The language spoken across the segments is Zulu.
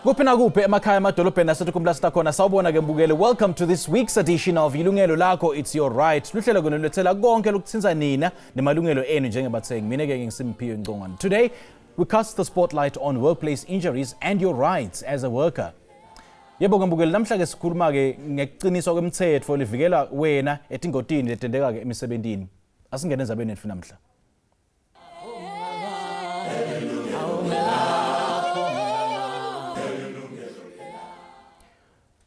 Kuphi na kuphi emakhaya amadolobheni aseTukumbula sikhona sawubona ke mbukeli. Welcome to this week's edition of Ilungelo Lakho, It's Your Right. Luhlelo kunolethela konke lokuthinta nina nemalungelo enu njengebathengi. Mina ke ngisimpiwe Ngcongwane. Today we cast the spotlight on workplace injuries and your rights as a worker. Yebo ke mbukeli, namhla ke sikhuluma ke ngekuqiniswa kwemthetho livikela wena etingotini letendeka ke emisebentini. Asingene ezabeni ethu namhla.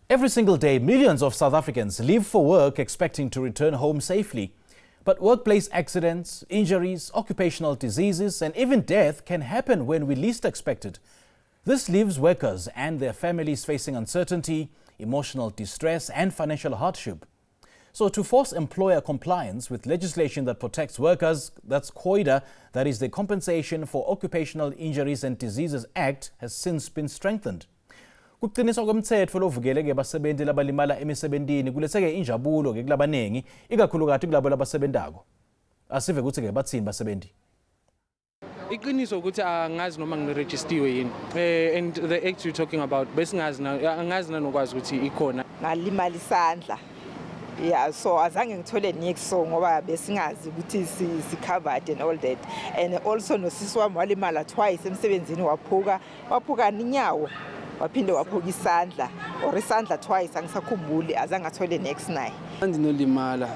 Every single day, millions of South Africans leave for work expecting to return home safely. But workplace accidents, injuries, occupational diseases, and even death can happen when we least expect it. This leaves workers and their families facing uncertainty, emotional distress, and financial hardship. So to force employer compliance with legislation that protects workers, that's COIDA, that is the Compensation for Occupational Injuries and Diseases Act, has since been strengthened. Kuqiniswa kwemthetho lovikele ke basebenzi labalimala emisebentini kuletheke injabulo ke kulabanengi ikakhulukazi kulabo labasebentako. Asive ukuthi ke bathini basebenzi. Iqiniso ukuthi angazi noma ngiregistiwe yini. And the act you're talking about besingazi angazi nanokwazi ukuthi ikhona. Ngalimala isandla. Yeah, so azange ngithole next so ngoba besingazi ukuthi si-covered and all that. And also nosisi wami walimala twice emsebenzini waphuka ninyawo. Waphinde waphuka isandla or isandla twice angisakhumbuli azange athole next naye. Andinolimala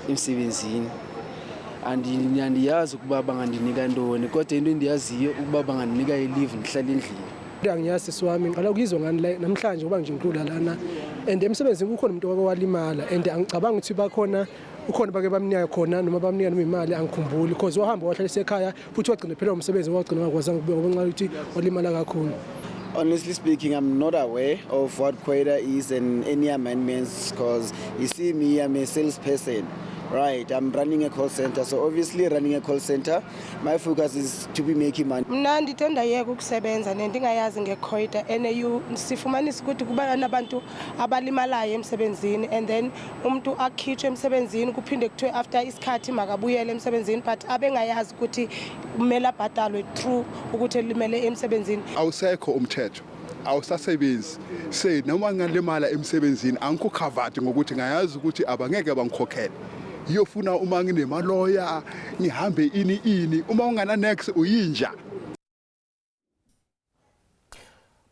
emsebenzini andiyazi ukuba bangandinika ntoni kodwa into endiyaziyo ukuba bangandinika i-leave ndihlale endlini. Angiyazi siwami ngiqala ukuzwa ngani namhlanje ngoba nje ngiqula lana and emsebenzini kukhona umuntu wake walimala and angicabanga ukuthi ukhona bake bamnika khona noma bamnika noma imali angikhumbuli because wahamba wahlala ekhaya futhi wagcina phela umsebenzi wagcina wakwazanga ukubeka ngenxa yokuthi walimala kakhulu. Honestly speaking, I'm not aware of what COIDA is and any amendments because you see me, I'm a salesperson, right? I'm running a call center. So obviously running a call center, my focus is to be making money. Mna ndithanda yeke ukusebenza nendingayazi ngeCOIDA and sifumanisa ukuthi kuba nabantu abalimalayo emsebenzini and then umuntu akhitshwe emsebenzini kuphinde kuthiwe after isikhathi makabuyele emsebenzini but abengayazi ukuthi kumele abhadalwe true ukuthi elimele emsebenzini. Awusekho umthetho awusasebenzi say noma ngalimala emsebenzini angikukhavati ngokuthi ngayazi ukuthi abangeke bangikhokhele. Iyofuna uma nginemaloya ngihambe ini uma ungana next uyinja.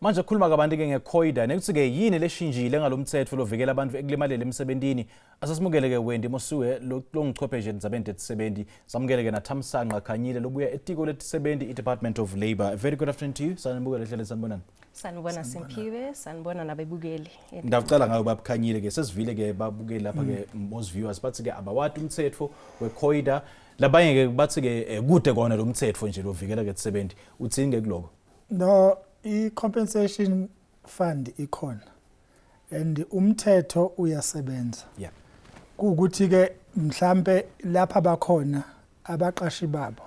Manje khuluma kabanti ke ngeCOIDA nekuthi ke yini leshinjile ngalomthetho lovikela abantu ekulimaleni emsebentini. Asasimukele ke Wendy Mosuwe longichwepheshe ndzabeni letisebenti. Samukele ke naThamsanqa Khanyile lobuya etiko letisebenti iDepartment of Labour. A very good afternoon to you. Sanibukele hlele sanibonani. Sanibona Simpiwe, sanibona nabebukeli. Ndavcala ngayo babukhanyile ke sesivile ke babukeli lapha ke most viewers bathi ke abawati umthetho weCOIDA labanye ke bathi ke kude kona lo mthetho nje lovikela ke tisebenti. Uthini ke kuloko? No, i-compensation fund ikhona and umthetho uyasebenza. Yeah. Kuukuthi ke mhlambe lapha bakhona abaqashi babo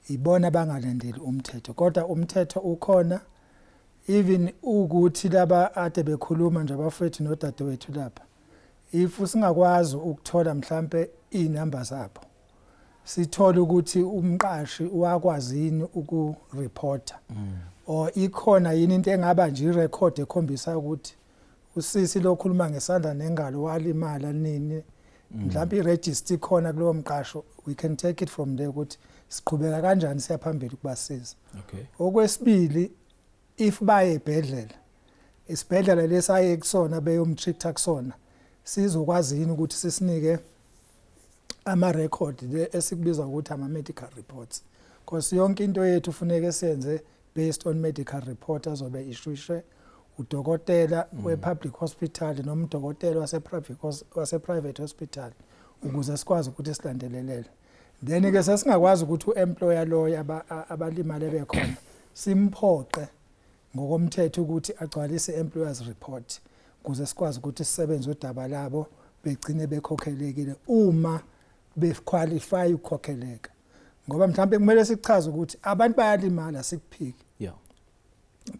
ibona bangalandeli umthetho kodwa umthetho ukhona even ukuthi laba ade bekhuluma nje abafethu nodadewethu lapha if usingakwazi ukuthola mhlambe inamba zabo sithola ukuthi umqashi uyakwazi yini ukureporta or ikhona yini into engaba nje irecord ekhombisa ukuthi usisi lokhuluma ngesandla nengalo walimala nini mhlawumbe iregister ikhona kulowo mqasho we can take it from there ukuthi siqhubeka kanjani siyaphambili kubasiza. Okay. Okwesibili if baye ebhedlela isibhedlela lesaye kusona beyomtreata kusona sizokwazi yini ukuthi sisinike ama record esikubiza ukuthi ama medical reports because yonke into yethu funeke siyenze based on medical report azobe ishushwe udokotela we-public hospital noma udokotela wase-private hospital ukuze sikwazi ukuthi silandelelele. Then ke sesingakwazi ukuthi u-employer loyo abalimale bekhona simphoqe ngokomthetho ukuthi agcwalise employers report ukuze sikwazi ukuthi sisebenze udaba labo begcine bekhokhelekile uma bequalify ukukhokheleka. Ngoba mhlambe kumele sichaze ukuthi abantu bayalimala sikuphiki. Yeah.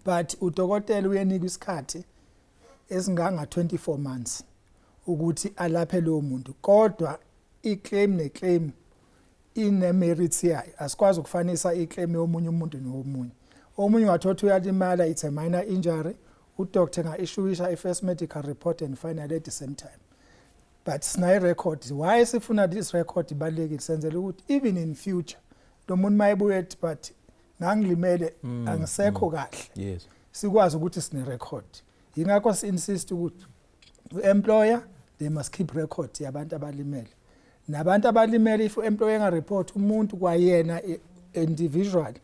But udokotela uyenika isikhathi esinganga 24 months ukuthi alaphe lo muntu kodwa iclaim neclaim ine merits yayo asikwazi ukufanisa iclaim yomunye umuntu nomunye omunye ungathothi uyalimala, it's a minor injury, udoctor nga-issuisha i-first medical report and final at the same time. But sinayi record. Why sifuna this record ibalulekile? Senzela ukuthi even in future lo muntu mayebuye ethi but ngangilimele angisekho kahle. Yes. Sikwazi ukuthi sine record. Yingakho si-insist ukuthi employer they must keep record yabantu abalimele. Nabantu abalimele if employer enga-report umuntu kwayena individual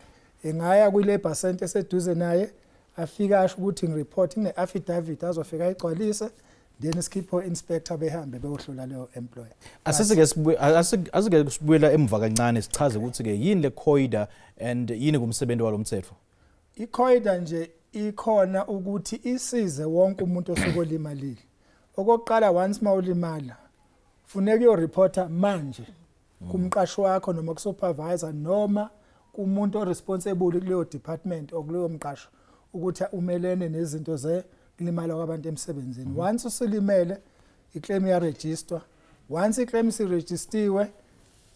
engaya kwi-labor center eseduze naye afika asho ukuthi ngireport ngine-affidavit azofika ayigcwalise then sikhipho inspector behambe beyohlola leyo employer. Asike sibuyela emva kancane sichaze ukuthi ke yini le COIDA and yini kumsebenzi walomthetho. I-COIDA nje ikhona ukuthi isize wonke umuntu osukolimalile. Okokuqala once mawulimala funeka uyoreporta manje kumqashi wakho noma kusupervisor noma kumuntu oresponsible kuleyo department okuleyo mqashi ukuthi umelene nezinto kulimala kwabantu emsebenzini. Once usilimele iclaim ya register. Once iclaim siregistiwe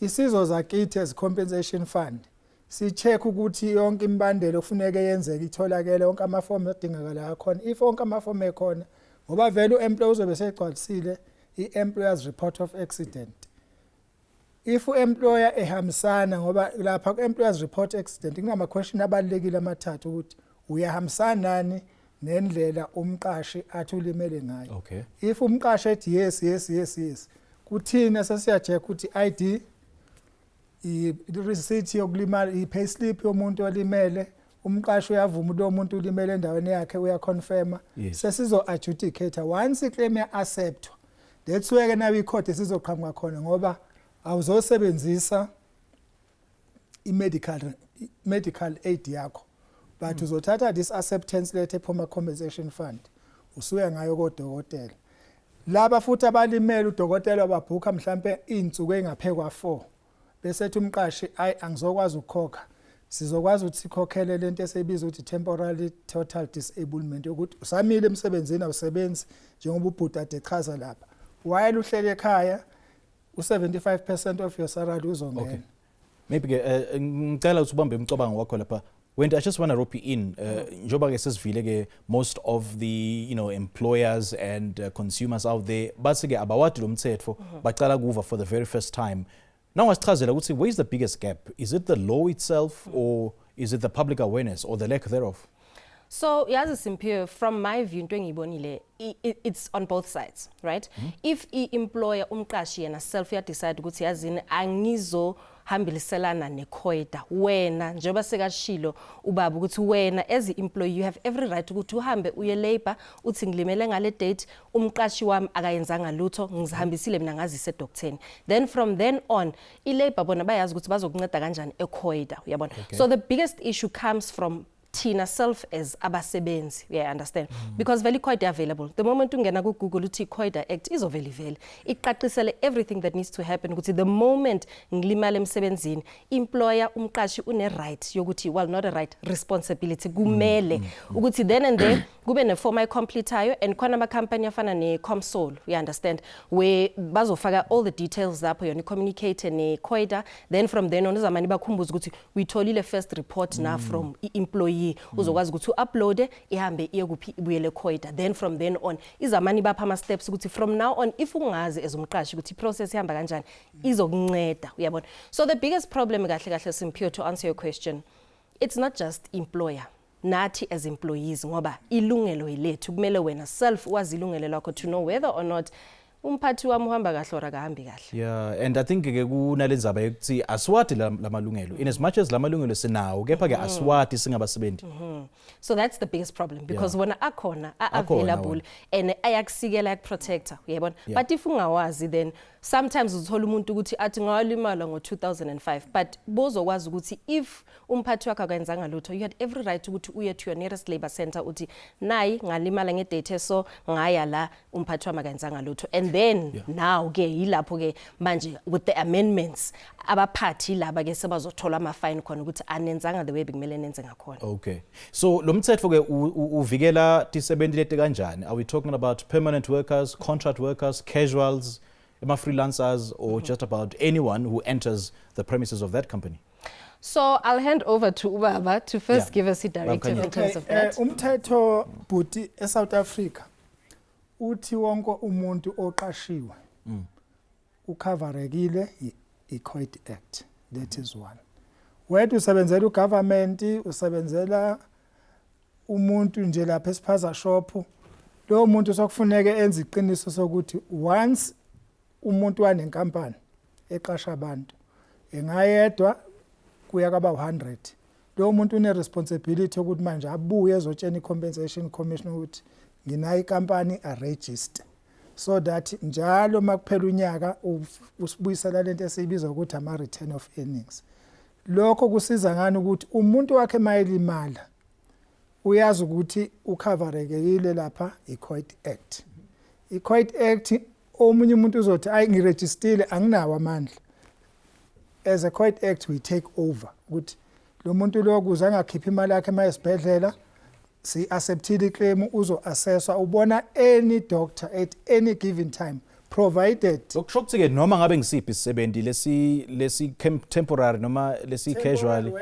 isizo zakithi as compensation fund si-check ukuthi yonke imbandelo kufuneka yenzeke itholakele yonke amafomu adingakala akhona. If yonke amafomu ekhona ngoba vele u-employer uzobe segcwalisile i-employer's report of accident. If u-employer ehambisana ngoba lapha ku-employer's report accident kunama question abalulekile amathathu ukuthi uyahambisana nani nendlela umqashi athi ulimele ngayo. Okay. If umqashi ethi yes kuthina sesiya-check ukuthi ID i-receipt yokulimala i-payslip yomuntu olimele umqashi uyavuma lo muntu ulimele endaweni yakhe uyaconfirma. Yes. Sesizo-adjudicate once iclaim ya-acceptwa that's where nayo ikhodi sizoqhamuka khona ngoba awuzosebenzisa i-medical aid yakho but uzothatha this acceptance letter ephuma compensation fund usuya ngayo kodokotela. Laba futhi abalimele udokotela wababhuka mhlambe insuku engaphekwa 4 bese ethi umqashi angizokwazi ukukhokha sizokwazi ukuthi sikhokhele lento esebizwa ukuthi temporary total disablement ukuthi usamile emsebenzini awusebenzi njengoba ubhuda echaza lapha while uhlele ekhaya u75% of your salary uzongena. Okay. Maybe ngicela ukuthi ubambe umcabango wakho lapha. When I just want to rope you in, njoba ke sesivile ke most of the employers and consumers out there bathi ke abawadi lo mthetho baqala kuva for the very first time. Now wasichazela ukuthi where is the biggest gap? Is it the law itself or is it the public awareness or the lack thereof? So yazi Simphiwe, from my view into engiyibonile it's on both sides, right? If i-employer umqashi yena self ya decide ukuthi yazini angizohambiliselana neCOIDA wena njengoba sekashilo ubaba ukuthi wena as i-employee you have every right ukuthi uhambe uye labor uthi ngilimele ngale date umqashi wami akayenzanga lutho ngizihambisile mina ngazise doctorni, then from then on i-labor bona bayazi ukuthi bazokunceda kanjani eCOIDA uyabona. So the biggest issue comes from Tina self as abasebenzi, yeah, understand? Because very quite available. The moment ungena ku Google uthi COIDA Act is available. Iqaqisele everything that needs to happen ukuthi the moment ngilimala emsebenzini employer umqashi une right yokuthi well not a right responsibility kumele ukuthi then and there kube ne form ayicompletayo and khona ama company afana ne Comsol, you understand, where bazofaka all the details lapho yona communicate ne COIDA, then from then on uzamani bakhumbuza ukuthi uyitholile first report na from employee uzokwazi ukuthi uupload ihambe iye kuphi ibuyele COIDA, then from then on izamani bapha ama steps ukuthi from now on if ungazi ezumqashi ukuthi process ihamba kanjani izokunceda uyabona. So the biggest problem kahle kahle Simphiwe, to answer your question, it's not just employer nathi as employees ngoba ilungelo lethu kumele wena self wazi ilungelo lakho to know whether or not umphathi wami uhamba kahle or akahambi kahle. Yeah, and I think ke kunalenzaba yokuthi aswati lamalungelo in as much as lamalungelo sinawo kepha ke aswati singabasebenzi. So that's the biggest problem because wona akhona available and ayakusikela akuprotector uyabona. But if ungawazi then sometimes uthola umuntu ukuthi athi ngawalimala ngo2005 but bozokwazi ukuthi if umphathi wakho akayenzanga lutho you had every right ukuthi uye to your nearest labor center uthi nayi ngalimala ngedate so ngaya la umphathi wami akayenzanga lutho and then now ke yilapho ke manje with the amendments abaphathi laba ke sebazothola ama fine khona ukuthi anenzanga the way bekumele nenze ngakhona. Okay, so lo mthetho ke uvikela tisebenzi leti kanjani? Are we talking about permanent workers, contract workers, casuals, freelancers or just about anyone who enters the premises of that company? So I'll hand over to Ubaba to first give us a directive in terms of that. Umthetho bhuti eSouth Africa uthi wonke umuntu oqashiwe ukhaverekile iCOID Act. That is one. Whether usebenzela ugovernment, usebenzela umuntu nje lapha esiphaza shop, lo muntu sokufuneka enze iqiniso sokuthi once umuntu wanenkampani eqasha abantu engayedwa kuya kaba 100, lo muntu une responsibility ukuthi manje abuye ezotshena icompensation commission ukuthi nginayo ikampani a register, so that njalo makuphela unyaka usibuyisela lento esiyibiza ukuthi ama return of earnings. Lokho kusiza ngani ukuthi umuntu wakhe mayelimala uyazi ukuthi ukhaverekile lapha iCOID Act. iCOID Act omunye umuntu uzothi ayi ngiregistile anginawo amandla. As a COID Act we take over ukuthi lo muntu lo kuze angakhipha imali yakhe mayesibhedlela si acceptile iclaim uzo assesswa ubona any doctor at any given time provided okusho ukuthi ke noma ngabe ngisiphi isisebenzi lesi temporary noma lesi casual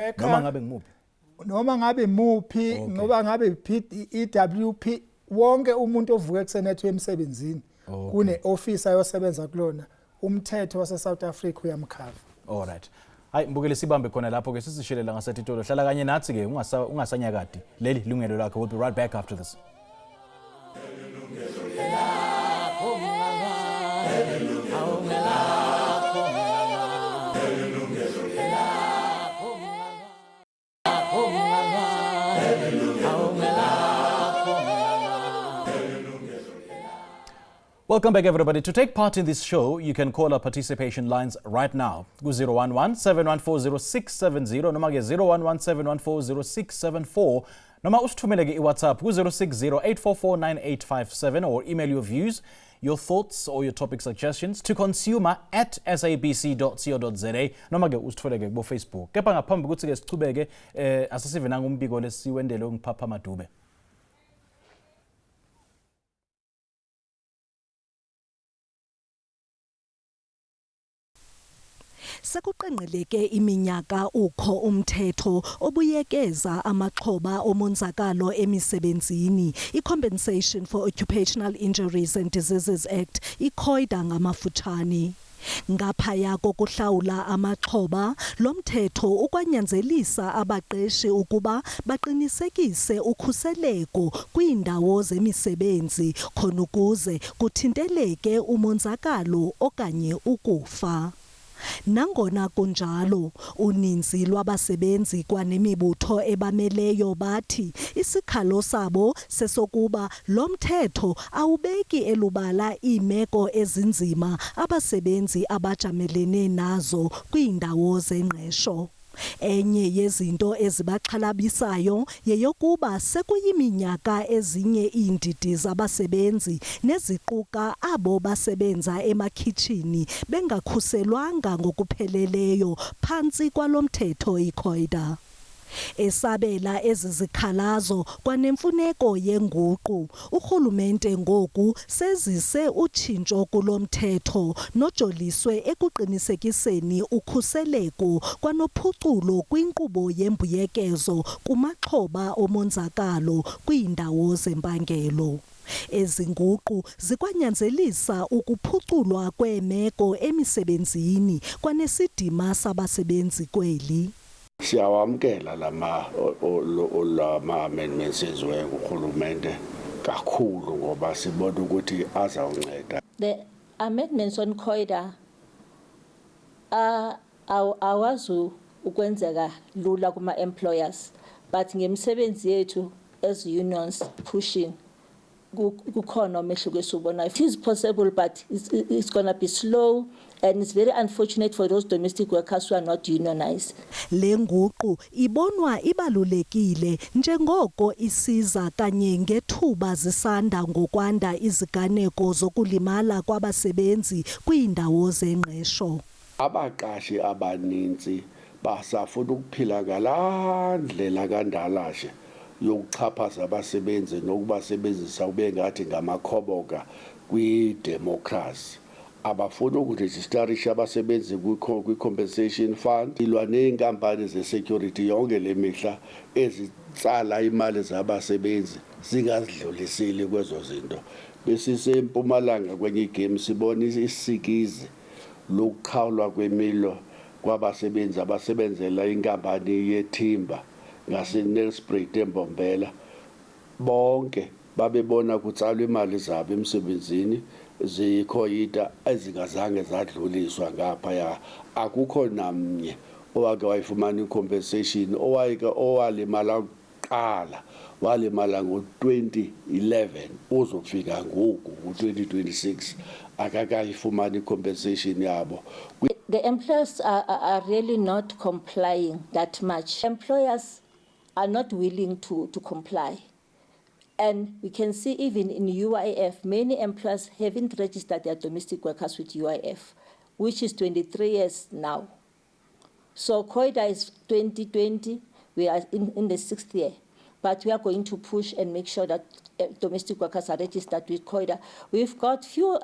noma ngabe ngimuphi ngoba ngabe EWP wonke umuntu ovuka kusenethwe emsebenzini kune officer yosebenza kulona umthetho wase South Africa uyamkhava. All right. Hayi mbukele sibambe khona lapho ke sisishelela ngasetitolo hlala kanye nathi ke ungasanyakadi leli lungelo lakho. We'll be right back after this. Welcome back, everybody. To take part in this show, you can call our participation lines right now. 011-714-0670, noma ke 011-714-0674, noma usithumele ke iWhatsApp 060-844-9857, or email your views, your thoughts or your topic suggestions to consumer@sabc.co.za, noma ke usithole ke Facebook. Kepha ngaphambi ukuthi ke sichubeke asasive nanga umbiko lesiwendele ngipapha Madube. Sekuqenqeleke iminyaka ukho umthetho obuyekeza amaxhoba omonzakalo emisebenzini iCompensation for Occupational Injuries and Diseases Act iCOIDA ngamafutshane. Ngaphaya kokuhlawula amaxhoba lo mthetho ukwanyanzelisa abaqeshi ukuba baqinisekise ukhuseleko kwiindawo zemisebenzi khona ukuze kuthinteleke umonzakalo okanye ukufa. Nangona kunjalo uninzi lwabasebenzi kwanemibutho ebameleyo bathi isikhalo sabo sesokuba lo mthetho awubeki elubala iimeko ezinzima abasebenzi abajamelene nazo kwiindawo zengqesho. Enye yezinto ezibaxhalabisayo yeyokuba sekuyiminyaka ezinye iindidi zabasebenzi neziquka abo basebenza emakhitshini bengakhuselwanga ngokupheleleyo phantsi kwalomthetho iCOIDA. Esabela ezizikhalazo kwanemfuneko yenguqu urhulumente ngoku sezise utshintsho kulomthetho nojoliswe ekuqinisekiseni ukhuseleko kwanophuculo kwinkqubo yembuyekezo kumaxhoba omonzakalo kwiindawo zempangelo. Ezinguqu zikwanyanzelisa ukuphuculwa kweemeko emisebenzini kwanesidima sabasebenzi kweli. Siyawamkela lama amendments eziwe nguRhulumente kakhulu ngoba sibona ukuthi azawunceda. The amendments on COIDA awazu ukwenzeka lula kuma employers, but ngemsebenzi yethu as unions pushing kukhona umehluko esubona. It is possible, but it's going to be slow. And it's very unfortunate for those domestic workers who are not unionized. Lenguqu ibonwa ibalulekile njengoko isiza kanye ngethuba zisanda ngokwanda iziganeko zokulimala kwabasebenzi kwiindawo zengqesho. Abaqashi abaninzi basafuna ukuphila ngalandlela kandalashe yokuchaphaza abasebenzi nokubasebenzisa ube ngathi ngamakhoboka kwidemocracy. abafuna ukuregisterisha abasebenzi kwi-compensation fund ilwa ney'nkampani ze-security yonke le mihla ezitsala imali zabasebenzi zingazidluliseli kwezo zinto. Besisempumalanga kwenye igame sibona isikizi lokukhawulwa kwemilo kwabasebenzi abasebenzela inkampani yethimba ngase-Nelspruit eMbombela. Bonke babebona kutsalwa imali zabo emsebenzini zikhoyita ezingazange zadluliswa ngaphaya. Akukho namnye owake wayifumana i-compensation owalimala kuqala walimala ngo-2011 uzofika ngoku ku-2026 akakayifumana i-compensation yabo. The employers are really not complying that much. Employers are not willing to comply. And we can see even in UIF, many employers haven't registered their domestic workers with UIF, which is 23 years now. So COIDA is 2020, we are in the 6th year. But we are going to push and make sure that domestic workers are registered with COIDA. We've got few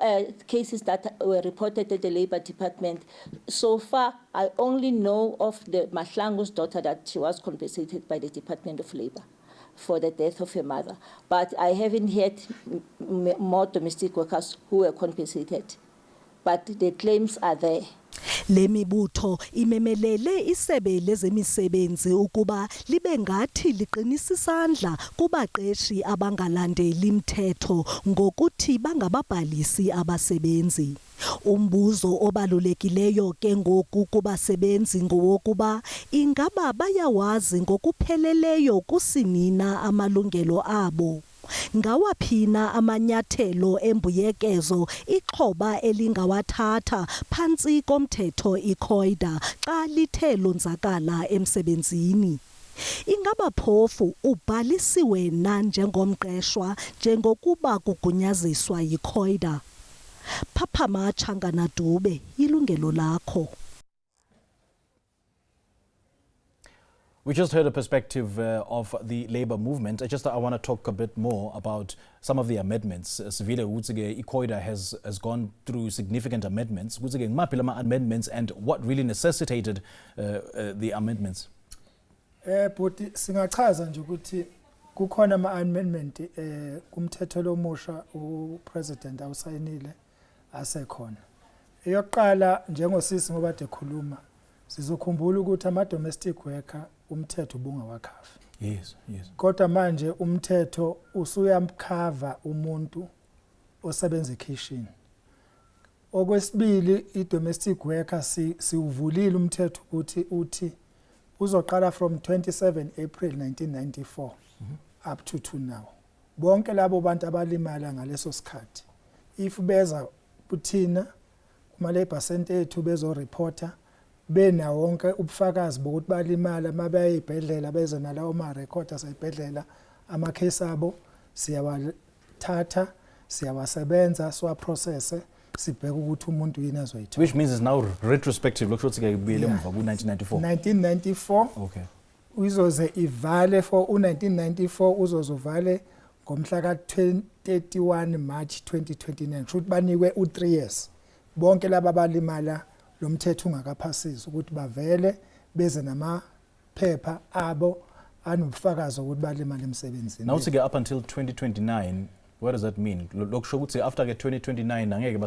cases that were reported at the Labour Department. So far, I only know of the Mahlangu's daughter that she was compensated by the Department of Labour for the death of her mother. But I haven't heard more domestic workers who were compensated. But the claims are there. Lemibutho imemelele isebe lezemisebenzi ukuba libe ngathi liqinisa isandla kubaqeshi abangalandeli imithetho ngokuthi bangababhalisi abasebenzi. Umbuzo obalulekileyo ke ngoku kubasebenzi ngowokuba ingaba bayawazi ngokupheleleyo kusinina amalungelo abo. Ngawaphina amanyathelo embuyekezo ixhoba elingawathatha phansi komthetho iCOIDA xa lithe lonzakala emsebenzini. Ingaba phofu ubhalisiwe na njengomqeshwa njengokuba kugunyaziswa yiCOIDA? Phaphama Changana Dube, ilungelo lakho. We just heard a perspective of the labor movement. I want to talk a bit more about some of the amendments. Sivile Utsige, iCOIDA has gone through significant amendments. Utsige, ngaphi amendments and what really necessitated the amendments? But singachaza nje ukuthi kukhona ama-amendment kumthetho lomusha upresident awusayinile asekhona. Eyokuqala njengosisi ngoba de khuluma sizokhumbula ukuthi ama-domestic worker umthetho ubungawakhavi. Yes. Kodwa manje umthetho usuyamkhava umuntu osebenza ekitchen. Okwesibili i-domestic worker siuvulile umthetho ukuthi uthi uzoqala from 27 April 1994 up to now. Bonke labo bantu abalimala ngaleso sikhathi if beza kuthina kuma labor center ethu bezo reporter bena wonke ubufakazi bokuthi balimala mabaye ibhedlela beze nalawo ma record asebhedlela ama case abo siyawathatha siyawasebenza siwa process sibheka ukuthi umuntu yini azoyithola. Which means it's now retrospective lokuthi ke kubuyele emva ku 1994. Okay. Uzoze ivale for u1994 uzozuvale ngomhla ka 31 March 2029 should banikwe u3 years. Bonke laba balimala lo mthetho ungakaphasisi ukuthi bavele beze namaphepha abo anobufakazi ukuthi balimala emsebenzini. Now to get up until 2029, what does that mean? Lokusho ukuthi after 2029 ngeke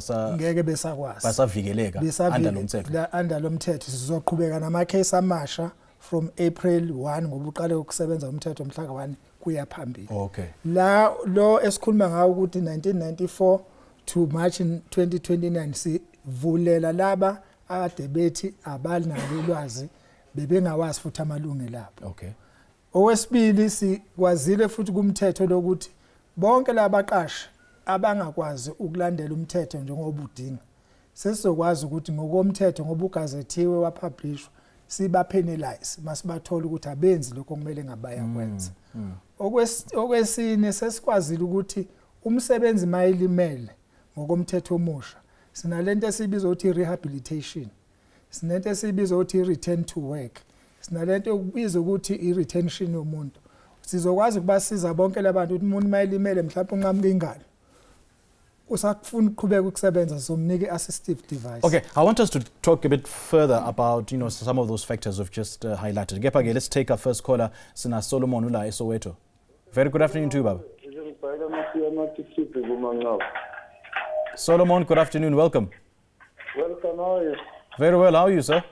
basavikeleka under lo mthetho. Under lo mthetho sizoqhubeka nama case amasha from April 1 ngoba uqale ukusebenza umthetho mhla ka1 kuya phambili. Okay. La lo esikhuluma ngawo ukuthi 1994 to March 2029 sivulela laba ade bethi abalinalo ulwazi bebengawazi futhi amalungelo abo. Okay. Owesibili sikwazile futhi kumthetho lokuthi bonke labaqashi abangakwazi ukulandela umthetho njengoba udinga sesizokwazi ukuthi ngokomthetho ngoba ugazethiwe wapublishwa siba penalize masibathola ukuthi abenzi lokho kumele ngabaya kwenza. Okwesine sesikwazile ukuthi umsebenzi mayilimele ngokomthetho omusha sinalento esibiza ukuthi rehabilitation, sinento esibiza ukuthi return to work, sinalento okubiza ukuthi i-retention yomuntu. Sizokwazi ukubasiza bonke labantu ukuthi umuntu mayilimele mhlawumbe unqamuka ingalo usakufuna ukuqhubeka ukusebenza somnike assistive device. Okay, I want us to talk a bit further about, some of those factors we've just highlighted. Gepage, let's take our first caller, Sina Solomon Ula Soweto. Very good afternoon to you, Baba. Solomon, good afternoon, welcome. Welcome, how are you? Very well, how are you, sir?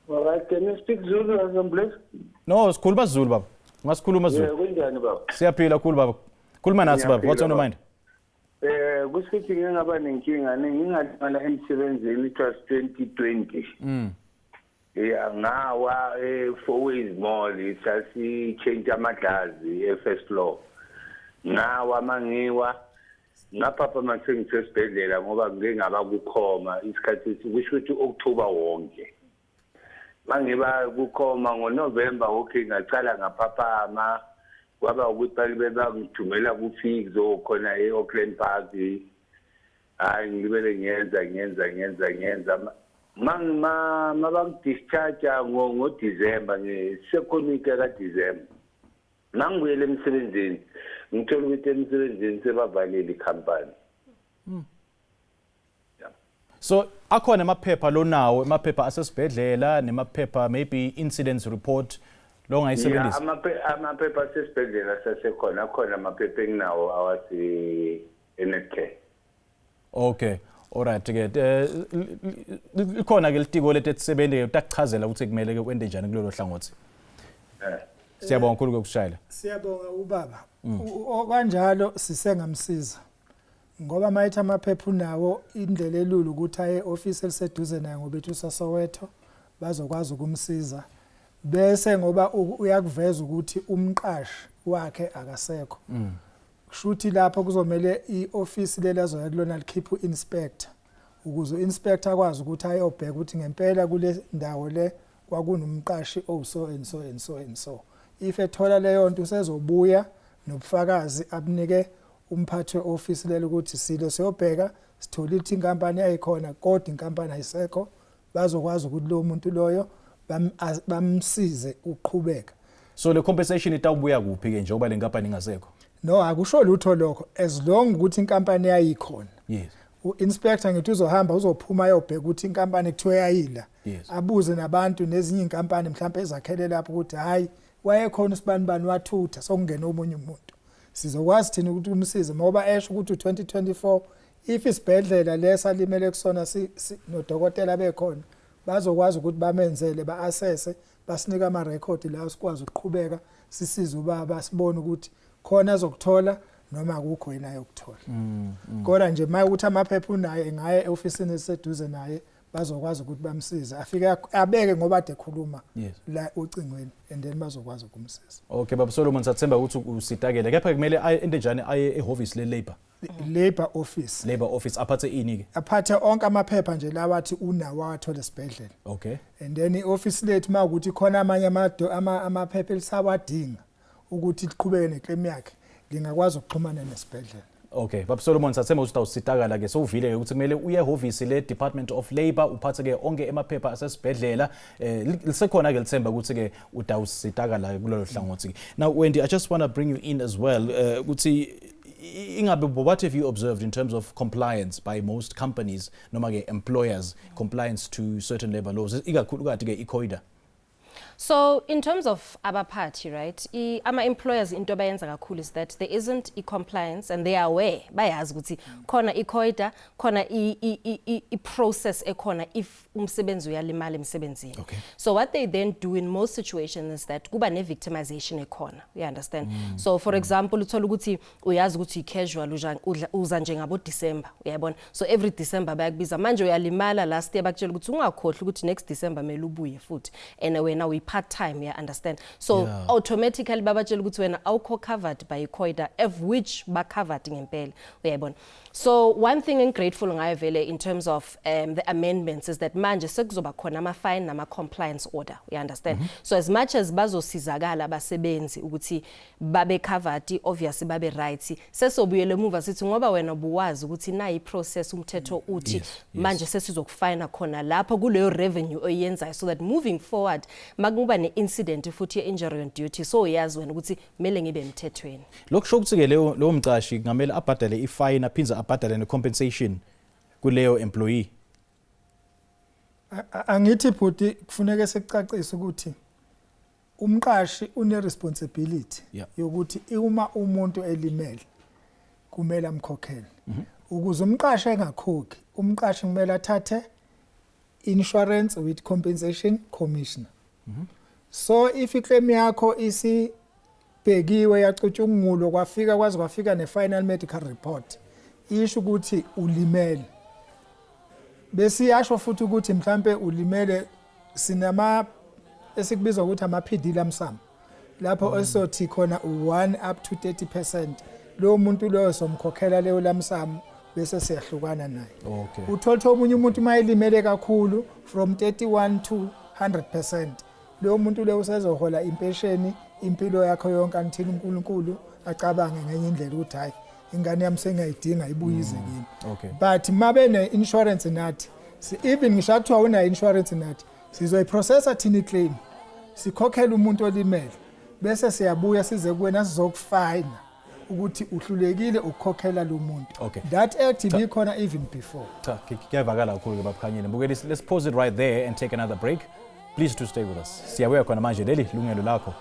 All right, can you speak Zulu as I'm blessed? No, it's cool, Zulu, Baba. Mas Zulu. Yeah, kunjani baba? Siyaphila cool, Baba. Khuluma nathi, Baba. What's on your mind? Kusithi ngingaba nenkinga ngingalimala emsebenzini, it was 2020. Yeah, ngawa 4 ways mall sasi change amaglazi first floor. Ngawa mangiwa ngapha manje ngisesibhedlela ngoba ngeke ngaba kukhoma isikhathi kusho ukuthi October wonke. Mangiba kukhoma ngoNovember okay ngacala ngaphaphama kwaba ukuthi balibeba ngithumela kuFix khona eAuckland Park. Hayi ngibele ngiyenza mabang-discharge ngo-December nge-second week ka-December. Mangibuyele emsebenzini ngithola ukuthi emsebenzini sebavalile ikhampani. So akhona amaphepha lonawo, amaphepha asesibhedlela nemaphepha maybe incidents report lo ngayisebenzisa. Amaphepha asesibhedlela sasekhona, akhona amaphepha enginawo awasi eNetcare. Okay. Alright ke ikhona ke litiko letetsebele utakuchazela ukuthi kumele ke kwende njani kulelo hlangothi. Siyabonga kakhulu ukushayela. Siyabonga ubaba. Okanjalo sisengamsiza. Ngoba mayithi amaphepha unawo indlela elulu ukuthi aye office eliseduze naye ngoba ethu saSoweto bazokwazi ukumsiza. Bese ngoba uyakuveza ukuthi umqashi wakhe akasekho. Kushuthi lapho kuzomela ioffice lelazo kulona likhipha uinspector ukuze uinspector akwazi ukuthi ayobheka ukuthi ngempela kule ndawo le kwakunomqashi so and so and so and so. If ethola leyo nto usezobuya nobufakazi abunike umphathi weoffice lelo ukuthi silo siyobheka sithola ukuthi inkampani ayikhona kodwa inkampani ayisekho bazokwazi ukuthi lo muntu loyo bamsize uqhubeka. So le compensation itawubuya kuphi ke njengoba le nkampani ingasekho? No, akusho lutho lokho as long ukuthi inkampani yayikhona. Yes. Uinspector ngithi uzohamba uzophuma ayobheka ukuthi inkampani kuthiwe yayila. Yes. Abuze nabantu nezinye inkampani mhlawumbe ezakhele lapho ukuthi hayi wayekhona usibani wathutha sokungena omunye umuntu. Sizokwazi thina ukuthi umsize ngoba esho ukuthi 2024 if isibhedlela lesalimele kusona nodokotela bekhona bazokwazi ukuthi bamenzele ba-assesse basinika ama-record la sikwazi ukuqhubeka sisize ubaba sibone ukuthi khona azokuthola noma akukho yena ayokuthola. Kodwa nje mayukuthi amaphepha unaye ngaye eofisini eseduze naye bazokwazi ukuthi bamsize afike abeke ngoba ade khuluma la ucingweni and then bazokwazi ukumsiza. Okay baba Solomon sathemba ukuthi usitakele kepha kumele ende njani aye ehhovisi leLabor. Labor office aphathe ini ke? Aphathe onke amaphepha nje lawathi unawo wathola esibhedlela. Okay. And then ioffice lethu mawukuthi khona amanye amaphepha elisawadinga ukuthi liqhubeke neclaim yakhe lingakwazi ukuxhumana nesibhedlela. Okay, Baba Solomon sathemba ukuthi awusitakala ke sowuvile ukuthi kumele uye ehhovisi le Department of Labour uphathe ke onke emaphepha asesibhedlela lisekhona ke lithemba ukuthi ke udawusitakala kulelo hlangothi. Now Wendy, I just want to bring you in as well ukuthi ingabe what have you observed in terms of compliance by most companies noma ke employers compliance to certain labor laws ikakhulu kade ke iCOIDA? So in terms of abaphathi, right, ama-employers into bayenza kakhulu is that there isn't compliance and they are aware bayazi ukuthi khona iCOIDA khona i-process ekhona if umsebenzi uyalimala emsebenzini. Okay. So what they then do in most situations is that kuba ne-victimization ekhona, you understand? So for example uthola ukuthi uyazi ukuthi i-casual uza njengabo December, uyabona? So every December bayakubiza manje uyalimala last year bakutshela ukuthi ungakhohlwa ukuthi next December mele ubuye futhi and wena part-time, yeah, understand? So automatically babatshela ukuthi wena awukho covered by iCOIDA of which ba covered ngempela, uyayibona? So one thing I'm grateful ngayo vele in terms of the amendments is that manje sekuzoba khona ama-fine nama-compliance order, you understand? So as much as bazosizakala abasebenzi ukuthi babe covered obviously babe right sesobuyele emuva sithi ngoba wena buwazi ukuthi na i-process umthetho uthi manje sesizokufina khona lapho kuleyo revenue oyenzayo so that moving forward makuba ne-incident futhi injury on duty so uyazi wena ukuthi kumele ngibe emthethweni. Lokusho ukuthi ke leyo mcashi ngamele abhadale ifine aphinze abhadale ne-compensation kuleyo employee. Angithi bhuti kufuneka sekucacise ukuthi umqashi une responsibility yokuthi uma umuntu elimele kumele amkhokhele. Ukuze umqashi engakhokhi, umqashi kumele athathe insurance with compensation commissioner. So if iclaim yakho isibhekiwe yacutshungulwa kwafika ne-final medical report isho ukuthi ulimele. Bese yasho futhi ukuthi mhlambe ulimele sinama esikubiza ukuthi ama-PD lump sum lapho esothi khona 1 up to 30%. Lo muntu lo somkhokhela leyo lump sum bese siyahlukana naye. Okay. Uthotha omunye umuntu mayelimele kakhulu from 31 to 100%. Lo muntu lo usezohola impesheni impilo yakho yonke until uNkulunkulu acabange ngenye indlela ukuthi hayi ingane yami sengayidinga ibuyize kimi. Okay. But mabe ne insurance nathi even ngisho kuthiwa una insurance nathi sizoyiprocessa thini claim sikhokhela umuntu olimele bese siyabuya size kuwena sizokufina ukuthi uhlulekile ukukhokhela lo muntu. Okay. That act ibikhona even before. Cha kuyavakala kakhulu ke baphanyeni. Mbukeli, let's pause it right there and take another break. Please do stay with us. Siyabuya khona manje leli lungelo lakho.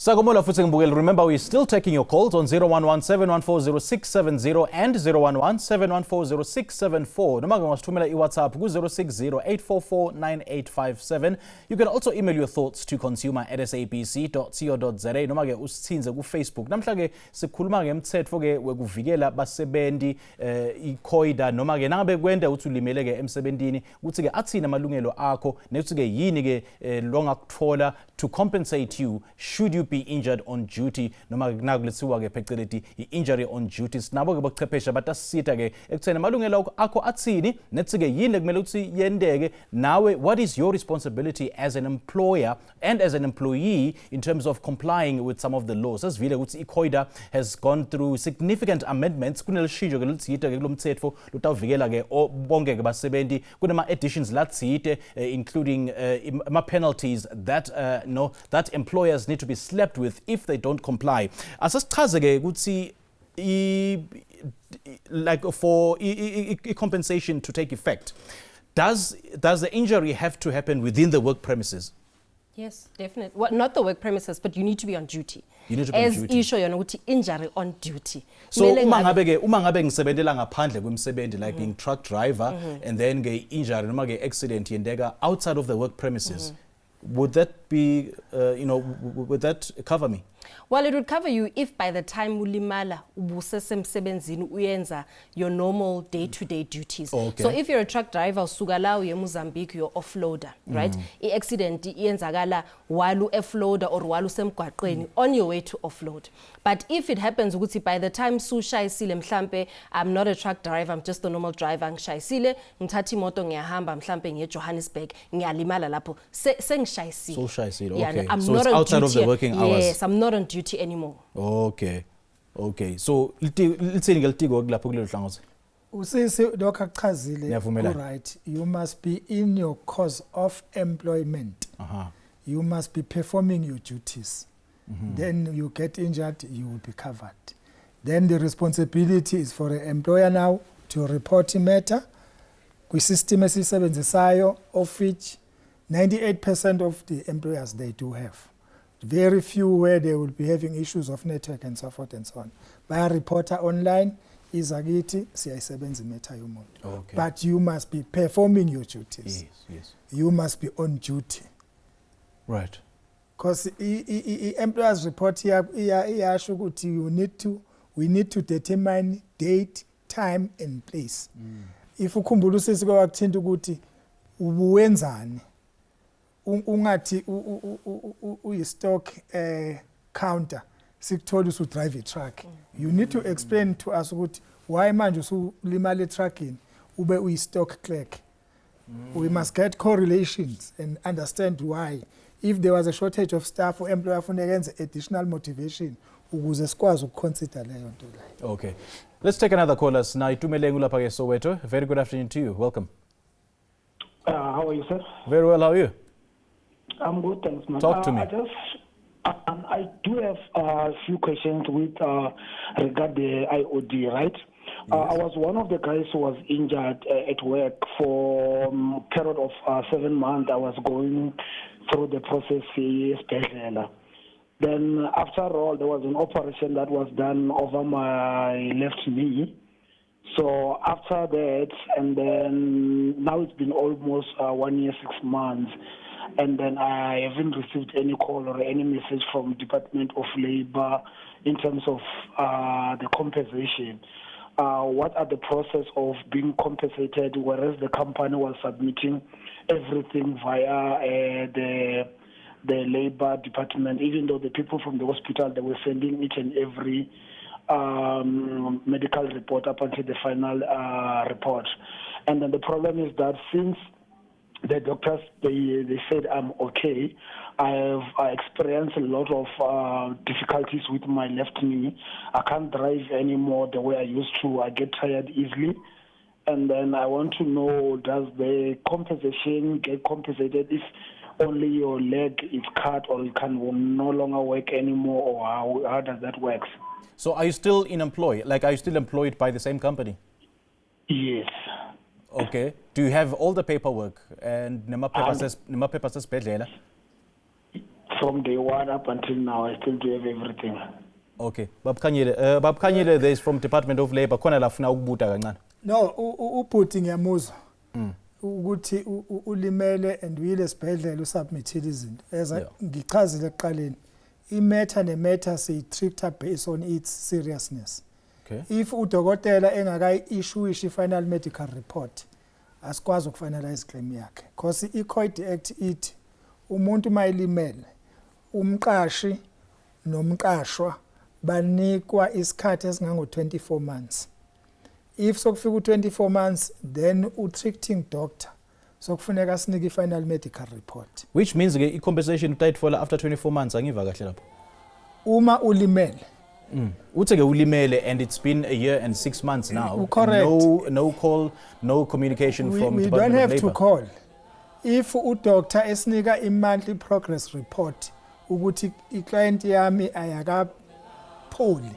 Sagomola futhi ngibukele. Remember, we're still taking your calls on 011-714-0670 and 011-714-0674. Noma ngasithumela iWhatsApp ku 060-844-9857. You can also email your thoughts to consumer@sabc.co.za. Noma ke usithinze ku Facebook. Namhla ke sikhuluma ngemthetho ke wekuvikela basebenzi iCOIDA noma ke nangabe kwenda uthi ulimele ke emsebentini ukuthi ke athina amalungelo akho nethi ke yini ke longakuthola to compensate you should you be injured on duty noma nakulethiwa ke phecelezi i-injury on duty. Sinabo ke bochwepheshe batasisita ke ekuthena amalungelo akho athini nethi ke yini kumele ukuthi yendeke nawe. What is your responsibility as an employer and as an employee in terms of complying with some of the laws? Asivile ukuthi iCOIDA has gone through significant amendments kunelishintsho ke lithita ke kulomthetho lutawuvikela ke bonke ke basebenzi kunama additions lathite including ama penalties that that employers need to be slapped with if they don't comply. Asasichaze ke ukuthi like for compensation to take effect, does the injury have to happen within the work premises? Yes, definitely. Well, not the work premises, but you need to be on duty. You need to be on duty. As isho yona ukuthi injury on duty. So uma ngabe ngisebenzela ngaphandle kwemsebenzi like being truck driver and then ge injury noma ge accident yendeka outside of the work premises, would that be would that cover me? Well, it would cover you if by the time ulimala ubusesemsebenzini uyenza your normal day-to-day duties. Okay. So if you're a truck driver usuka la uye Mozambique, you're offloader, right? I-accident iyenzakala while u-offloader or while usemgwaqeni on your way to offload. But if it happens ukuthi by the time sushayisile mhlambe I'm not a truck driver, I'm just a normal driver, ngishayisile ngithatha imoto ngiyahamba mhlambe ngiye Johannesburg ngiyalimala lapho sengishayisile. So shayisile. Yeah, Okay. I'm So not it's on outside duty. of the working hours. Yes, I'm not on duty anymore. Okay. So lithini ke litiko kulapho kulelo hlangothi? Usisi lokho akuchazile Niyavumelana. right. You must be in your course of employment. You must be performing your duties. Then you get injured, you will be covered. Then the responsibility is for the employer now to report a matter kwi-system esisebenzisayo of which 98% of the employers they do have. Very few where they will be having issues of network and so forth and so on. By a reporter online, izakithi siyayisebenza imetha yomuntu. Okay. But you must be performing your duties. Yes. You must be on duty. Right. Because employers report iyasho ukuthi we need to determine date, time and place. If ukhumbula usisi kwakuthinta ukuthi ubuwenzani ungathi uyi-stock counter sikuthola usudrive i-truck. You need to explain to us ukuthi why manje usulimala etruckini ube uyi-stock clerk. We must get correlations and understand why. If there was a shortage of staff, employer funeka additional motivation ukuze sikwazi ukuconsider leyo nto leyo. Okay. Let's take another caller. Itumeleng ulapha ke Soweto. Very good afternoon to you. Welcome. How are you, sir? Very well. How are you? I'm good, thanks, man. Talk to me. I do have a few questions with regard the IOD, right? Yes. I was one of the guys who was injured at work for a period of 7 months. I was going through the process here. Then after all, there was an operation that was done over my left knee. So after that, and then now it's been almost 1 year, 6 months. And then I haven't received any call or any message from Department of Labor in terms of the compensation. What are the process of being compensated, whereas the company was submitting everything via the Labor Department, even though the people from the hospital, they were sending each and every medical report up until the final report. And then the problem is that since the doctors, they said I'm okay, I experienced a lot of difficulties with my left knee. I can't drive anymore the way I used to. I get tired easily. And then I want to know, does the compensation get compensated if only your leg is cut or you can no longer work anymore, or how does that work? So are you still employed? Like, are you still employed by the same company? Yes. Okay. Do you have all the paperwork and nema papers esibhedlela? From day one up until now, I still do have everything. Okay. Babkhanyile, there is from Department of Labor. Khona la funa ukubuta kancane. No, ubhuti ngiyamuzwa. Ukuthi ulimele and uyile esibhedlela usubmithile izinto. Eza ngichazile ekuqaleni. I-matter ne-matter siyi-treat based on its seriousness. Okay. If udokotela engakayi-issue i-final medical report, asikwazi ukufinalize claim yakhe. Because i-COID Act ithi umuntu mayilimele, umqashi nomqashwa banikwa isikhathi esingango-24 months. If sokufika u-24 months, then u-treating doctor sokufuneka sinike i-final medical report. Which means the compensation utayitfola after 24 months angiva kahle lapho. Uma ulimele. Utheke ulimele and it's been a year and 6 months now. Correct. No call, no communication from we Department don't have of Labor. to call. If udoctor esinika i-monthly progress report ukuthi i-client yami ayakapholi,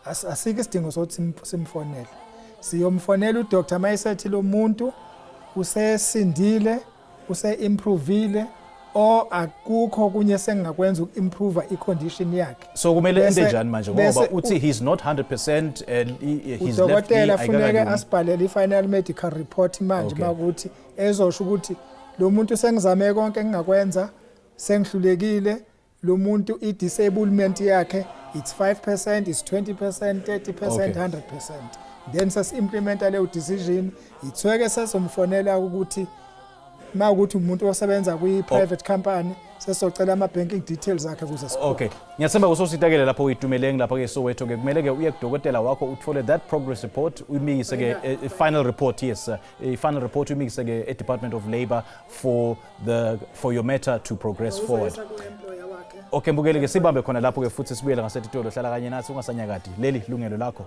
asike isidingo sokuthi simfonele. Siyomfonela udoctor mayisethi lo muntu usesindile, use-improvile, or akukho kunye sengakwenza uku-improve i-condition yakhe. So kumele ende njani manje ngoba uthi he's not 100% and he's left udokotela funeke asibhalele i-final medical report manje makuthi ezosho ukuthi lo muntu sengizame konke engingakwenza, sengihlulekile, lo muntu i-disablement yakhe it's 5%, it's 20%, 30%, 100%. Then sesi-implementa leyo decision, ithweke sesomfonela ukuthi mawukuthi umuntu osebenza kwi-private company sesocela ama-banking details akhe kuze sikhona. Okay. Ngiyathemba usositakele lapho uyitumeleng lapha ke Soweto ke kumele ke uye kudokotela wakho uthole that progress report uyimikise ke final report, yes, a final report uyimikise ke Department of Labor for your matter to progress forward. Okay, mbukeli ke sibambe khona lapho ke futhi sibuyele ngasetitolo hlala kanye nathi ungasanyakadi. Leli lungelo lakho.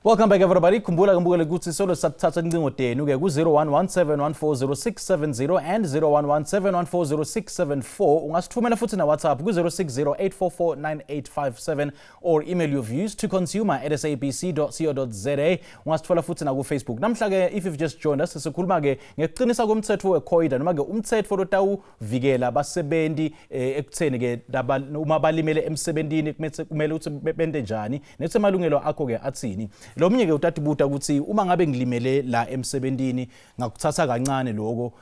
Welcome back everybody. Kumbula ukuthi solo sathatha incingo tenu ke ku-0117140670 and 0117140674. Ungasithumela futhi na WhatsApp ku-06084498857 or email your views to consumer@sabc.co.za. Ungasithola futhi na ku-Facebook. Namhla ke if you've just joined us sikhuluma ke ngeqinisa komthetho weCOIDA noma ke umthetho lotawuvikela abasebenzi ekutheni ke uma balimele emsebenzini kumele ukuthi bende njani nethi amalungelo akho ke athini. lo mnye ke utatibuta ukuthi uma ngabe ngilimele la emsebentini ngakuthatha kancane lokho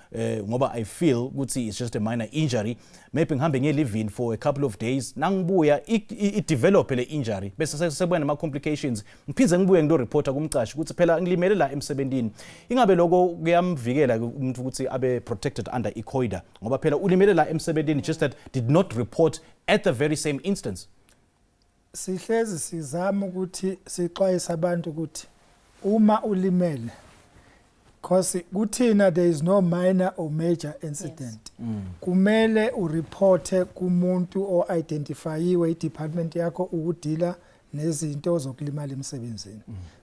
ngoba I feel ukuthi it's just a minor injury, maybe ngihambe ngiye-leave for a couple of days, nangibuya i-develop le injury bese sebuya nama complications, ngiphinze ngibuye ngido-reporta kumcashi ukuthi phela ngilimele la emsebentini. Ingabe lokho kuyamvikela umuntu ukuthi abe protected under iCOIDA ngoba phela ulimele la emsebentini, just that did not report at the very same instance? Sihlezi sizama ukuthi sixwayise abantu ukuthi uma ulimele, because kuthina there is no minor or major incident. Kumele ureporte kumuntu o identifyiwe i-department yakho ukudila nezinto zokulimala emsebenzini.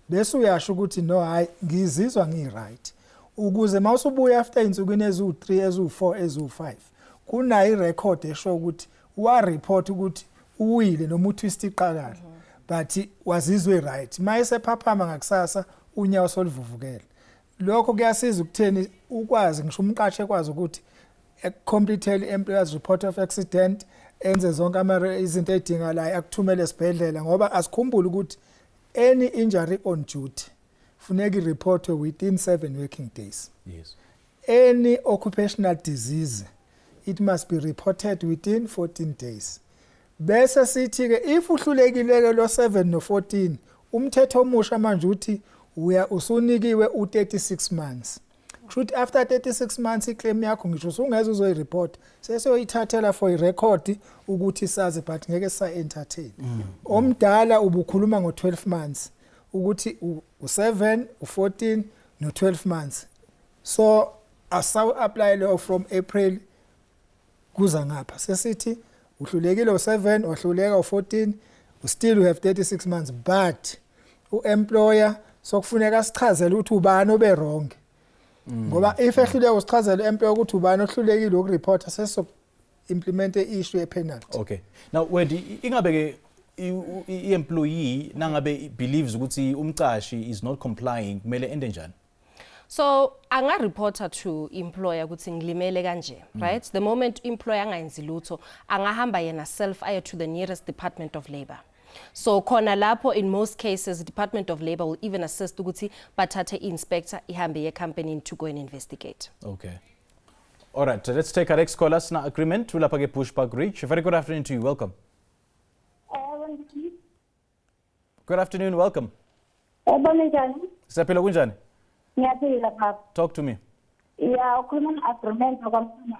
Bese uyasho ukuthi no, hayi ngizizwa ngi-right. Ukuze mawusubuya after insukwini ezu3 ezu4 ezu5 kunayo irecord esho ukuthi wa-report ukuthi uwile noma utwist iqakala, but wazizwe right. Mayese phaphama ngakusasa unyawo soluvuvukela. Lokho kuyasiza ukutheni ukwazi ngisho umqashi ekwazi ukuthi complete employer's report of accident, enze zonke izinto edingalayo akuthumele esibhedlela, ngoba asikhumbule ukuthi any injury on duty funeka i-reportwe within 7 working days. Yes. Any occupational disease, it must be reported within 14 days. Bese sithi ke if uhlulekile lo 7 no 14, umthetho omusha manje uthi usunikiwe u36 months. Kushuthi after 36 months iclaim yakho ngisho usungeze uzoyireport sesoyithathela for irecord ukuthi sazi but ngeke sa entertain. Omdala ubukhuluma ngo12 months ukuthi u7 u14 no 12 months. So asaw apply law from April kuza ngapha. Sesithi uhlulekile u7 wahluleka u14, still you have 36 months, but uemployer sokufuneka sichazele ukuthi ubani obe wrong. Ngoba if ehluleka usichazele employer ukuthi ubani ohlulekile ukureporta seso implement issue penalty. Okay. Now wedi ingabe ke i-employee nangabe believes ukuthi umcashi is not complying, kumele ende njani? So anga reporter to employer ukuthi ngilimele kanje, right? The moment employer angayenzi lutho angahamba yena self aye to the nearest Department of Labor. So khona lapho in most cases Department of Labor will even assist ukuthi bathathe inspector ihambe ye company to go and investigate. Okay. All right, so let's take our next caller. Sna agreement tulapha ke Bushbuck Ridge. Very good afternoon to you. Welcome. Good afternoon. Welcome. Siyaphila kunjani? Ngiyaphila papa. Talk to me. Yeah, ukhuluma agreement ngokwamfuna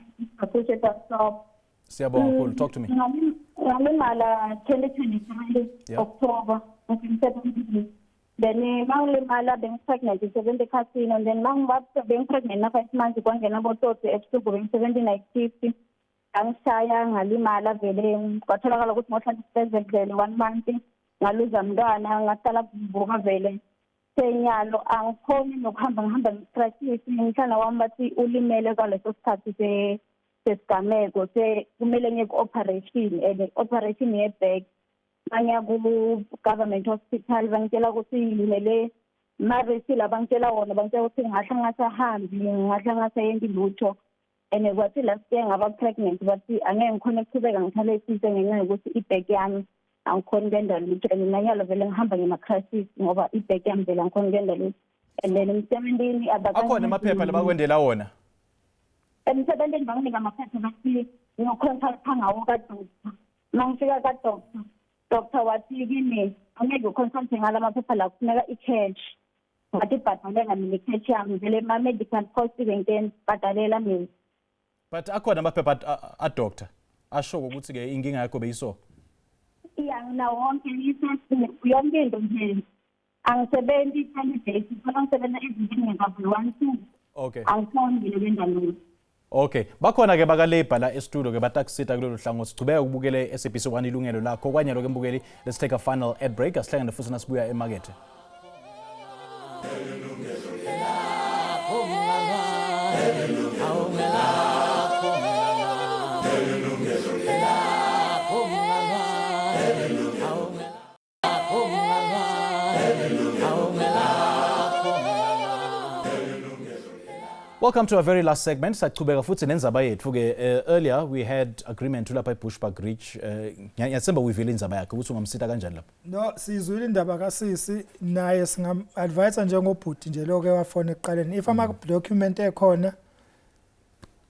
stop. Siyabonga kakhulu. Talk to me. Ngalimala 2023 October 2017. Then mangilimala pregnant 70 casino, and then pregnant na 5 months kwangena botsotsi ebusuku 17 angishaya ngalimala vele kwatholakala ukuthi ngohlala isibhedlela 1 month ngaluza mntwana ngahlala kuvuka vele senyalo angikhoni nokuhamba ngihamba ngistress ngihlala wami bathi ulimele kwaleso sikhathi sesigameko kumele ngiye ku-operation and operation ye-back manya ku-government hospital bangitshela ukuthi ngilimele maresile abangitshela wona bangitshela ukuthi ngahla ngasahambi ngahla ngasayendi lutho and kwathi last year ngaba pregnant bathi angeke ngikhona ukuqhubeka ngithale isise ngenxa yokuthi i-back yami angikhona ukwenza lutho and nanyalo vele ngihamba ngema-crisis ngoba i-back yami vele angikhona ukwenza lutho and then emsebenzini akhona amaphepha labakwendela wona emsebenzini banginika amaphepha bathi ngiyoconsulta ngawo kadoktor mangifika kadoktor doctor wathi kimi angeke uconsulte ngala maphepha la kufuneka i-cash wathi bhadalela mina i-cash yami vele ma-medical cost bengiteni bhadalela mina. But akhona amaphepha a-doctor asho ukuthi ke inkinga yakho beyiso? Yeah, nginawo wonke yonke into nje angisebenzi 20 days ngifuna ngisebenza izinto ngingakavuyi 1-2. Okay. Angikhoni vele kwenza lutho. Okay, bakhona ke baka labor la e-studio ke batakusita kulolu hlangothi. Sichubeka ukubukele SABC1 ilungelo lakho kwanye lo ke mbukeli. Let's take a final ad break. Asihlangane futhi nasibuya emakethe. Welcome to our very last segment. Sachubeka futhi nenzaba yethu ke earlier we had agreement lapha eBushbuck Ridge. Ngiyathemba uyivile inzaba yakhe ukuthi ungamsita kanjani lapha. No, sizwile indaba kaSisi naye singam advise njengobhuti nje lokho wafona eqaleni. If ama document ekhona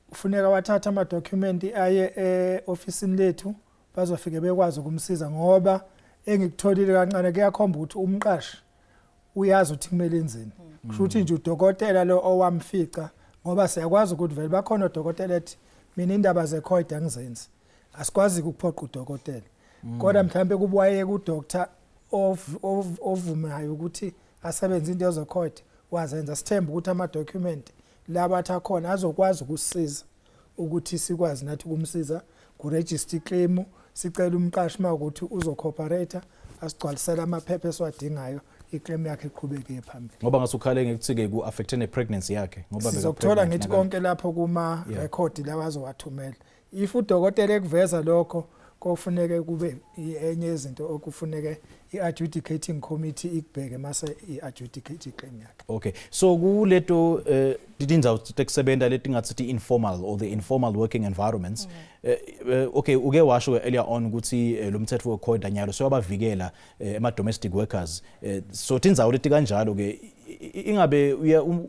kufuneka wathatha ama document aye officeini lethu bazofike bekwazi ukumsiza ngoba engikutholile kancane kuyakhomba ukuthi umqashi uyazi ukuthi kumele enzeni. Kusho ukuthi nje udokotela lo owamfica ngoba siyakwazi ukuthi vele bakhona odokotela ethi mina indaba zeCOID angizenzi. Asikwazi ukuphoqa udokotela. Kodwa mhlambe kubuwaye ku doctor ovumayo ukuthi asebenze into yeCOID wazenza sithemba ukuthi ama document laba athakhona azokwazi ukusisiza ukuthi sikwazi nathi ukumsiza ku register claim sicela umqashi makuthi uzocooperate asigcwalisela amaphepha esiwadingayo iclaim yakhe iqhubeke phambili ngoba ngasukhale ngekuthi-ke ku-affecte ne-pregnancy yakhe ngoba sizokuthola ngithi konke lapho kuma record lawa azowathumela if udokotela ekuveza lokho kofuneke kube enye izinto okufuneke i-adjudicating committee ikubheke mase i-adjudicate claim yakhe. Okay, so kuleto didinzawo tekusebenta leti ngathi informal or the informal working environments. Okay, uke washo earlier on ukuthi lo mthetho weCOID nyalo so abavikela ema domestic workers. So tinzawo leti kanjalo ke ingabe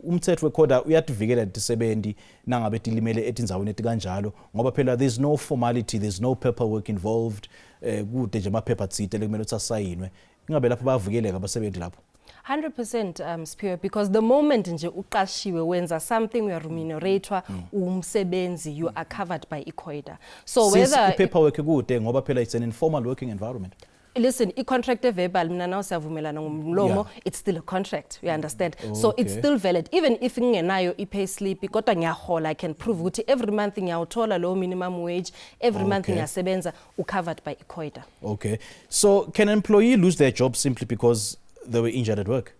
umthetho weCOID uyativikela tisebenzi nangabe tilimele etinzaweni leti kanjalo ngoba phela there's no formality, there's no paperwork involved. Kude nje amaphepha tsite lekumele ukuthi asayinwe ingabe lapho bayavikeleka abasebenzi lapho 100% Spiro, because the moment nje uqashiwe wenza something we remuneratwa umsebenzi you are covered by iCOID. So whether paperwork kude ngoba phela it's an informal working environment. Listen, i-contract verbal mina nawo siyavumelana ngomlomo, it's still a contract, you understand? So it's still valid even if ngingenayo i-pay slip kodwa ngiyahola, I can prove ukuthi every month ngiyawuthola low minimum wage, every month ngiyasebenza covered by iCOID. Okay, so can an employee lose their job simply because they were injured at work?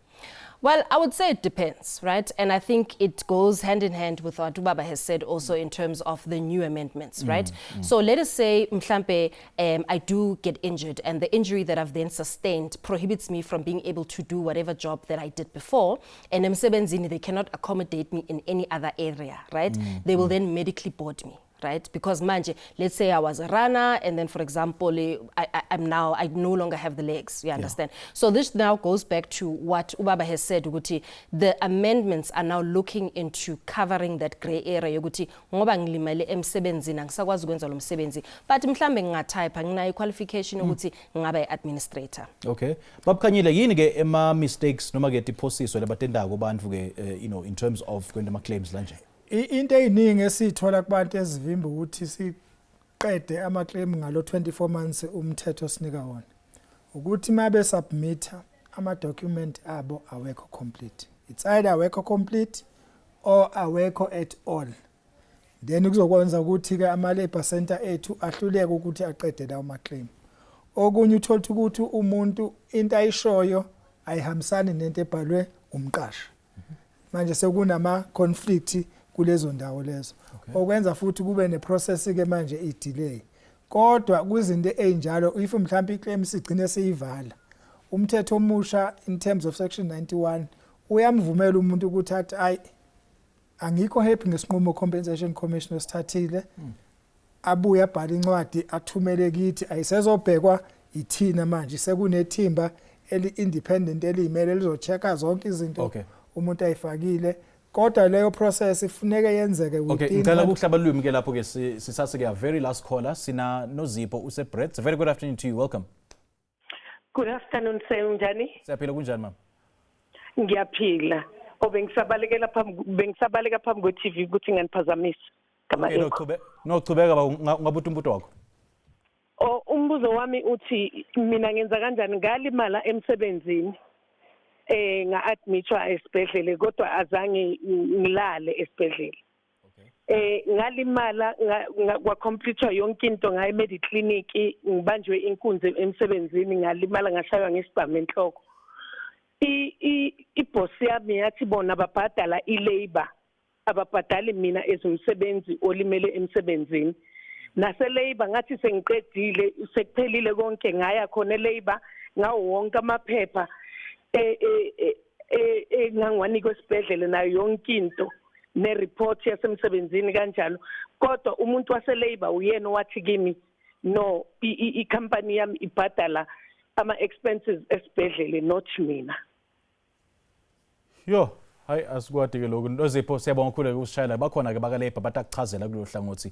Well, I would say it depends, right? And I think it goes hand in hand with what Ubaba has said also in terms of the new amendments, right? So let us say, mhlampe, I do get injured and the injury that I've then sustained prohibits me from being able to do whatever job that I did before. And Msebenzini, they cannot accommodate me in any other area, right? They will then medically board me. Right? Because manje, let's say I was a runner and then for example, I no longer have the legs, you understand? So this now goes back to what Ubaba has said, Uguti, the amendments are now looking into covering that grey area, Uguti, ngoba ngilimele emsebenzini, ngisakwazi ukwenza lo msebenzi, but mhlambe ngingatype, nginayo qualification ukuthi ngabe administrator. Okay. Babukhanyile yini ke ema mistakes noma ke tiphosiso labatendako kubantu ke you know in terms of kwenda ama claims lanje? Into eyiningi esithola kubantu ezivimba ukuthi siqede ama claim ngalo 24 months umthetho sinika wona ukuthi mabe submitter ama document abo awekho complete. It's either awekho complete or awekho at all. Then kuzokwenza ukuthi ke ama labor center ethu ahluleke ukuthi aqede lawo ma claim. Okunye uthola ukuthi umuntu into ayishoyo ayihambisani nento ebhalwe umqashi. Manje sekunama conflict kulezo ndawo lezo okwenza futhi kube neprocess ke manje i-delay kodwa kuzinto enjalo if mhlawumbe iclaim sigcine siyivala umthetho omusha in terms of section 91 uyamvumela umuntu ukuthi athi ay angikho happy ngesinqumo compensation commission osithathile abuya abhala incwadi athumele kithi ayisezobhekwa ithina manje sekunethimba eli-independent eliyimele lizochecka zonke izinto umuntu ayifakile kodwa leyo process ifuneka yenzeke within. Okay, ngicela ukuhlaba lumi ke lapho ke sisase ke very last caller sina noZipho useBrett. Very good afternoon to you. Welcome. Good afternoon njani? Siyaphila kunjani mama? Ngiyaphila. Bengisabalekela phambi kwe-TV ukuthi nganiphazamisa. Okay, nochubeka ngabuthi umbuto wakho. Umbuzo wami uthi mina ngenza kanjani ngalimala emsebenzini. Nga-admitwa esibhedlela kodwa azange ngilale esibhedlela. Ngalimala kwacompletwa yonke into ngaye mediclinic ngibanjwe inkunzi emsebenzini ngalimala ngashaywa ngesibhamu enhloko. Iboss yami yathi bona babhadala ilabor ababhadali mina ezomsebenzi olimele emsebenzini. Nase labor ngathi sengiqedile sekuphelile konke ngaya khona labor ngawo wonke amaphepha ngangwanikwe esibhedlela nayo yonke into ne-report yasemsebenzini kanjalo kodwa umuntu wase-labor uyena wathi kimi no i-company yami ibhadala ama-expenses esibhedlele not mina. Yo, hayi asikwadi-ke lokhu Nozipho siyabonga kakhulu ukusishayela bakhona-ke baka-Labour batakuchazela kulolu hlangothi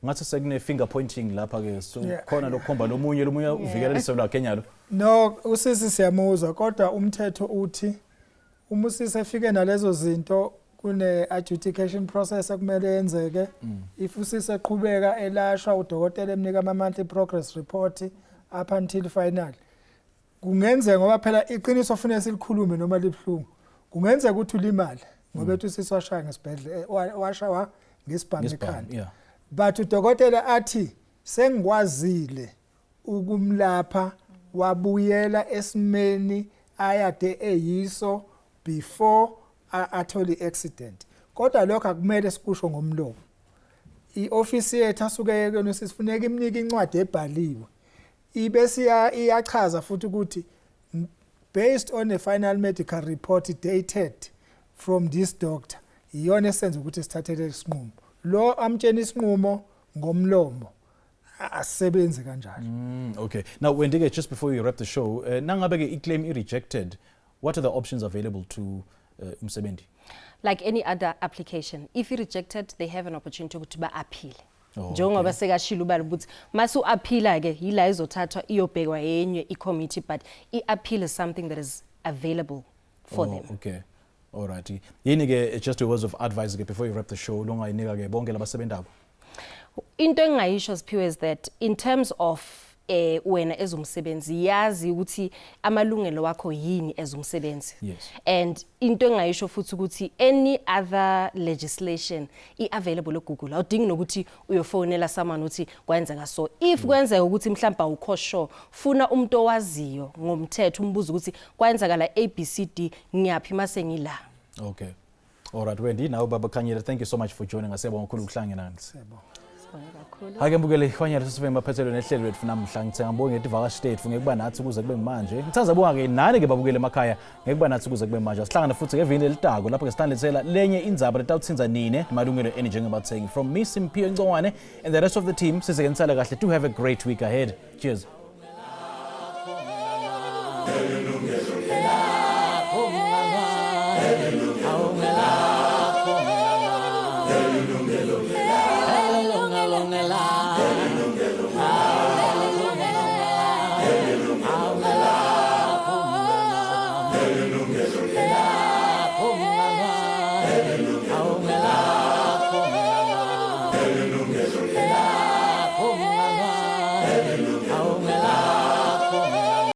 ngathi sekune-finger pointing lapha-ke so khona lokukhomba lomunye uvikela lisebe lakhe enyalo. No, usisi siyamuzwa kodwa umthetho uthi uma usisi efike nalezo zinto kune-adjudication process ekumele yenzeke. If usisi eqhubeka elashwa udokotela emnika ama-monthly progress report up until final kungenzeka ngoba phela iqiniso ofuna silikhulume noma libhlungu kungenzeka ukuthi ulimali ngoba ethi usisi washaya ngesibhedlela washawa ngesibhamu ekhanda but udokotela athi sengikwazile ukumlapha wabuyela esimeni ayade eyiso before athole i-accident kodwa lokho akumele sikusho ngomlomo. I-ofisi yethu asuke yekena sisifuneka imnike incwadi ebhaliwe ibese iyachaza futhi ukuthi based on a final medical report dated from this doctor iyona esenza ukuthi sithathele isinqumo lo amtshena isinqumo ngomlomo asebenze kanjalo. Okay, now Wendige, just before we wrap the show nangabe ke i-claim rejected, what are the options available to umsebenzi? Like any other application, if you rejected, they have an opportunity ukuthi ba-appeal. Njengoba sekashilo ubali ukuthi masu appeal ke yila izothathwa iyobhekwa yenye i-committee but i-appeal is something that is available for them. Okay, all right. Yini ke just a words of advice ke before you wrap the show longayinika ke bonke labasebenzako? Into engayisho Siphiwe is that in terms of wena ezumsebenzi yazi ukuthi amalungelo wakho yini ezumsebenzi. Yes. And into engayisho futhi ukuthi any other legislation i-available eGoogle awudingi nokuthi uyofonela someone uthi kwenzeka so if kwenzeka ukuthi mhlawumbe awukho sure funa umuntu owaziyo ngomthetho umbuzo ukuthi kwenzeka la ABCD ngiyaphi mase ngila. Okay, all right. Wendy, nawe baba Khanyile, thank you so much for joining us. Siyabonga kakhulu ukuhlangana nani. Hake mbukele Khanyile sisive maphethelwe nehlelo lethu namhla ngithe ngibonge ivakashi state ngekuba nathi kuze kube manje. Ngithaza bonga ke nani ke babukele emakhaya ngekuba nathi kuze kube manje. Sihlangana futhi ngevini elitako lapho ke sitanlethela lenye indzaba letawutsinza nine malungelo eni njengebathengi. From me Simphiwe Ngcongwane and the rest of the team size ngitsala kahle. Do have a great week ahead. Cheers. Yeah.